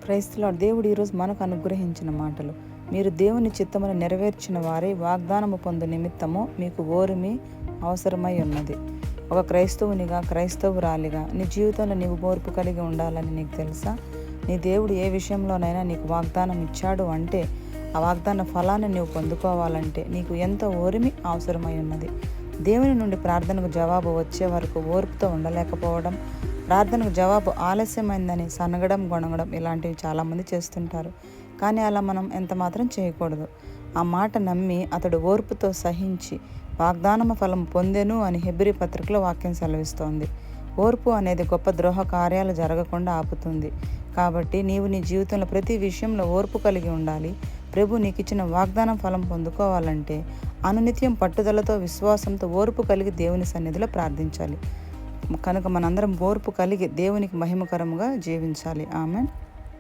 Praise the lord. దేవుడు ఈరోజు మనకు అనుగ్రహించిన మాటలు. మీరు దేవుని చిత్తమును నెరవేర్చిన వారై వాగ్దానము పొందు నిమిత్తము మీకు ఓర్మి అవసరమై ఉన్నది. ఒక క్రైస్తవునిగా, క్రైస్తవురాలిగా నీ జీవితంలో నీవు ఓర్పు కలిగి ఉండాలని నీకు తెలుసా? నీ దేవుడు ఏ విషయంలోనైనా నీకు వాగ్దానం ఇచ్చాడు అంటే ఆ వాగ్దాన ఫలాన్ని నీవు పొందుకోవాలంటే నీకు ఎంతో ఓర్మి అవసరమై ఉన్నది. దేవుని నుండి ప్రార్థనకు జవాబు వచ్చే వరకు ఓర్పుతో ఉండలేకపోవడం, ప్రార్థనకు జవాబు ఆలస్యమైందని సనగడం, గొణగడం ఇలాంటివి చాలామంది చేస్తుంటారు. కానీ అలా మనం ఎంత మాత్రం చేయకూడదు. ఆ మాట నమ్మి అతడు ఓర్పుతో సహించి వాగ్దానమ ఫలం పొందెను అని హెబ్రీ పత్రికలో వాక్యం సెలవిస్తోంది. ఓర్పు అనేది గొప్ప ద్రోహ కార్యాలు జరగకుండా ఆపుతుంది. కాబట్టి నీవు నీ జీవితంలో ప్రతి విషయంలో ఓర్పు కలిగి ఉండాలి. ప్రభు నీకు ఇచ్చిన వాగ్దానం ఫలం పొందుకోవాలంటే అనునిత్యం పట్టుదలతో, విశ్వాసంతో, ఓర్పు కలిగి దేవుని సన్నిధిలో ప్రార్థించాలి. కనుక మనందరం ఓర్పు కలిగి దేవునికి మహిమకరముగా జీవించాలి. ఆమెన్.